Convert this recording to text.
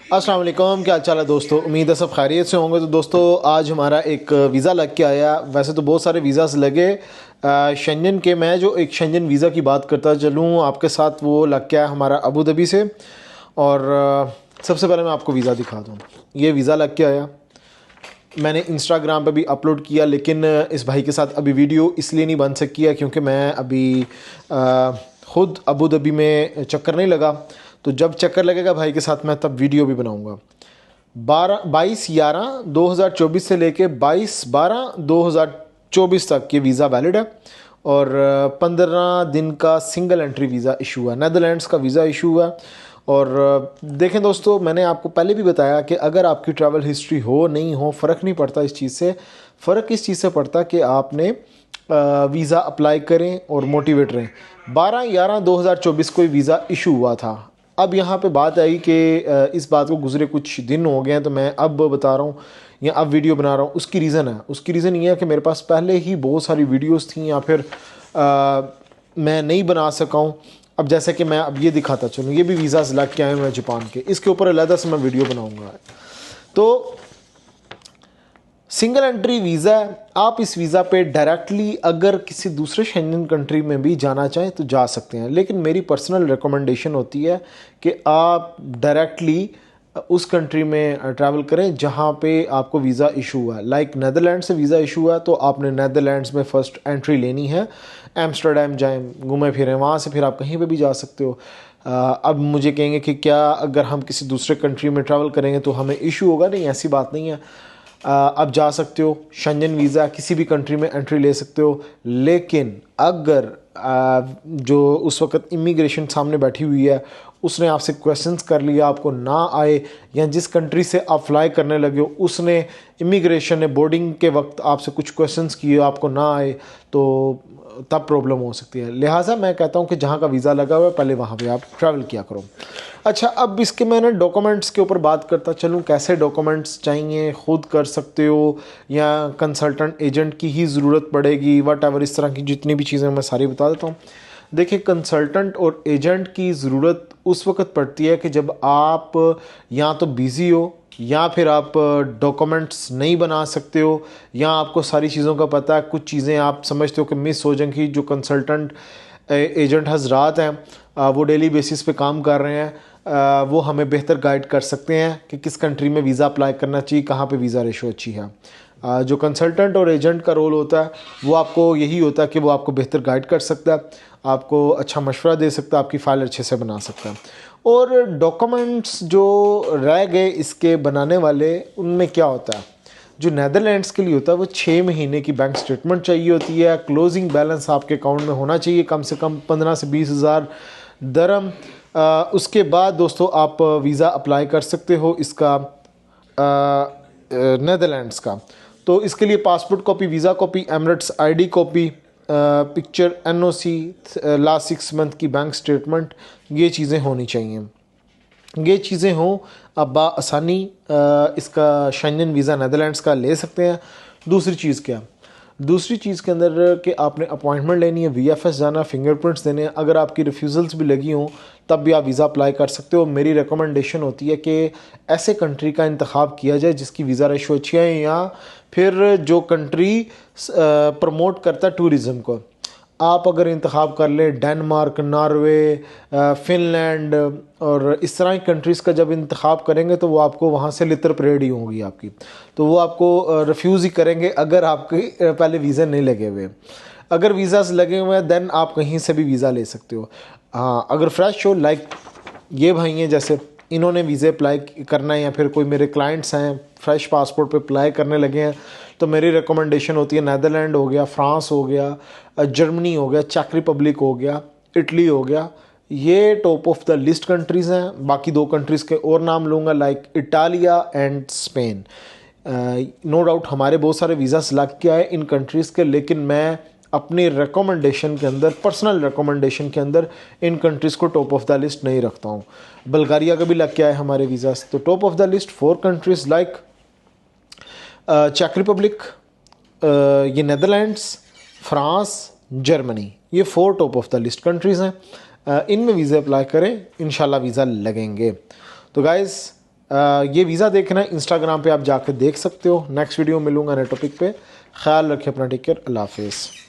अस्सलाम वालेकुम, क्या चाल है दोस्तों। उम्मीद है सब खैरियत से होंगे। तो दोस्तों आज हमारा एक वीज़ा लग के आया। वैसे तो बहुत सारे वीज़ास लगे शेंजन के। मैं जो एक शेंजन वीज़ा की बात करता चलूँ आपके साथ, वो लग के आया हमारा अबू धाबी से। और सबसे पहले मैं आपको वीज़ा दिखा दूँ। ये वीज़ा लग के आया, मैंने इंस्टाग्राम पे भी अपलोड किया, लेकिन इस भाई के साथ अभी वीडियो इसलिए नहीं बन सकी है क्योंकि मैं अभी ख़ुद अबू धाबी में चक्कर नहीं लगा। तो जब चक्कर लगेगा भाई के साथ मैं तब वीडियो भी बनाऊंगा। 22/11/2024 से लेके 22/12/2024 तक ये वीज़ा वैलिड है। और 15 दिन का सिंगल एंट्री वीज़ा इशू है, नेदरलैंड्स का वीज़ा इशू है। और देखें दोस्तों, मैंने आपको पहले भी बताया कि अगर आपकी ट्रैवल हिस्ट्री हो नहीं हो फ़र्क नहीं पड़ता इस चीज़ से। फ़र्क इस चीज़ से पड़ता कि आपने वीज़ा अप्लाई करें और मोटिवेट रहें। 12/11/2024 को वीज़ा इशू हुआ था। अब यहाँ पे बात आई कि इस बात को गुज़रे कुछ दिन हो गए हैं, तो मैं अब बता रहा हूँ या अब वीडियो बना रहा हूँ। उसकी रीज़न है, उसकी रीज़न ये है कि मेरे पास पहले ही बहुत सारी वीडियोस थी या फिर मैं नहीं बना सका हूँ। अब जैसे कि मैं अब ये दिखाता चलूँ, ये भी वीज़ास लग के आए हुए हैं जापान के, इसके ऊपर अलग से मैं वीडियो बनाऊँगा। तो सिंगल एंट्री वीज़ा है। आप इस वीज़ा पे डायरेक्टली अगर किसी दूसरे शेंजन कंट्री में भी जाना चाहें तो जा सकते हैं, लेकिन मेरी पर्सनल रिकमेंडेशन होती है कि आप डायरेक्टली उस कंट्री में ट्रैवल करें जहां पे आपको वीज़ा इशू हुआ है। लाइक नेदरलैंड से वीज़ा इशू हुआ है तो आपने नेदरलैंड्स में फ़र्स्ट एंट्री लेनी है। एम्स्टर्डम जाएं, घूमें फिरें, वहाँ से फिर आप कहीं पे भी जा सकते हो। अब मुझे कहेंगे कि क्या अगर हम किसी दूसरे कंट्री में ट्रैवल करेंगे तो हमें इशू होगा? नहीं, ऐसी बात नहीं है। आप जा सकते हो, शेंजन वीज़ा किसी भी कंट्री में एंट्री ले सकते हो। लेकिन अगर जो उस वक्त इमिग्रेशन सामने बैठी हुई है उसने आपसे क्वेश्चंस कर लिया, आपको ना आए, या जिस कंट्री से आप फ्लाई करने लगे हो उसने इमिग्रेशन ने बोर्डिंग के वक्त आपसे कुछ क्वेश्चंस किए, आपको ना आए, तो तब प्रॉब्लम हो सकती है। लिहाजा मैं कहता हूँ कि जहाँ का वीज़ा लगा हुआ है पहले वहाँ पे आप ट्रैवल किया करो। अच्छा, अब इसके मैंने डॉक्यूमेंट्स के ऊपर बात करता चलूँ। कैसे डॉक्यूमेंट्स चाहिए, खुद कर सकते हो या कंसल्टेंट एजेंट की ही ज़रूरत पड़ेगी, वट एवर, इस तरह की जितनी भी चीज़ें मैं सारी बता देता हूँ। देखिए, कंसल्टेंट और एजेंट की ज़रूरत उस वक्त पड़ती है कि जब आप या तो बिज़ी हो या फिर आप डॉक्यूमेंट्स नहीं बना सकते हो, या आपको सारी चीज़ों का पता है, कुछ चीज़ें आप समझते हो कि मिस हो जाएंगी। जो कंसल्टेंट एजेंट हजरात हैं वो डेली बेसिस पे काम कर रहे हैं, वो हमें बेहतर गाइड कर सकते हैं कि किस कंट्री में वीज़ा अप्लाई करना चाहिए, कहाँ पे वीज़ा रेशो अच्छी है। जो कंसल्टेंट और एजेंट का रोल होता है वो आपको यही होता है कि वो आपको बेहतर गाइड कर सकता है, आपको अच्छा मशवरा दे सकता है, आपकी फ़ाइल अच्छे से बना सकता है। और डॉक्यूमेंट्स जो रह गए इसके बनाने वाले, उनमें क्या होता है, जो नेदरलैंड्स के लिए होता है वो 6 महीने की बैंक स्टेटमेंट चाहिए होती है। क्लोजिंग बैलेंस आपके अकाउंट में होना चाहिए कम से कम 15 से 20 हज़ार दरम। उसके बाद दोस्तों आप वीज़ा अप्लाई कर सकते हो इसका, नेदरलैंड्स का। तो इसके लिए passport copy, visa copy, Emirates ID copy, picture, NOC, last 6 month की बैंक स्टेटमेंट, ये चीज़ें होनी चाहिए। ये चीज़ें हों अब आसानी इसका शेंजन वीज़ा नेदरलैंड्स का ले सकते हैं। दूसरी चीज़ क्या, दूसरी चीज़ के अंदर कि आपने अपॉइंटमेंट लेनी है, वीएफएस जाना, फिंगरप्रिंट्स देने हैं। अगर आपकी रिफ्यूज़ल्स भी लगी हों तब भी आप वीज़ा अप्लाई कर सकते हो। मेरी रिकमेंडेशन होती है कि ऐसे कंट्री का इंतखाब किया जाए जिसकी वीज़ा रेशो अच्छी है, या फिर जो कंट्री प्रमोट करता है टूरिज़म को। आप अगर इंतखाब कर लें डेनमार्क, नॉर्वे, फ़िनलैंड और इस तरह की कंट्रीज़ का जब इंतखाब करेंगे तो वो आपको वहाँ से लितर परेड ही होगी आपकी, तो वो आपको रिफ्यूज़ ही करेंगे अगर आपके पहले वीज़ा नहीं लगे हुए। अगर वीज़ास लगे हुए हैं दैन आप कहीं से भी वीज़ा ले सकते हो। हाँ, अगर फ्रेश हो, लाइक ये भाई हैं जैसे इन्होंने वीज़े अप्लाई करना है, या फिर कोई मेरे क्लाइंट्स हैं फ्रेश पासपोर्ट पे अप्लाई करने लगे हैं, तो मेरी रिकमेंडेशन होती है नेदरलैंड हो गया, फ्रांस हो गया, जर्मनी हो गया, चेक रिपब्लिक हो गया, इटली हो गया। ये top of the list countries हैं। बाकी 2 कंट्रीज़ के और नाम लूँगा, like Italia and Spain. No doubt हमारे बहुत सारे वीज़ास लग के आए इन कंट्रीज़ के, लेकिन मैं अपनी रिकमेंडेशन के अंदर, पर्सनल रिकमेंडेशन के अंदर इन कंट्रीज़ को टॉप ऑफ द लिस्ट नहीं रखता हूँ। बल्गारिया का भी लग के आए हमारे वीज़ास। तो top of the list 4 countries like चेक रिपब्लिक, ये नेदरलैंड्स, फ्रांस, जर्मनी, ये 4 top of the list countries हैं। इनमें वीज़ा अप्लाई करें, इंशाल्लाह वीज़ा लगेंगे। तो गाइज़ ये वीज़ा देखना है इंस्टाग्राम पे आप जाकर देख सकते हो। नेक्स्ट वीडियो मिलूंगा नए टॉपिक पे। ख्याल रखें अपना, टेक केयर, अल्लाह हाफिज़।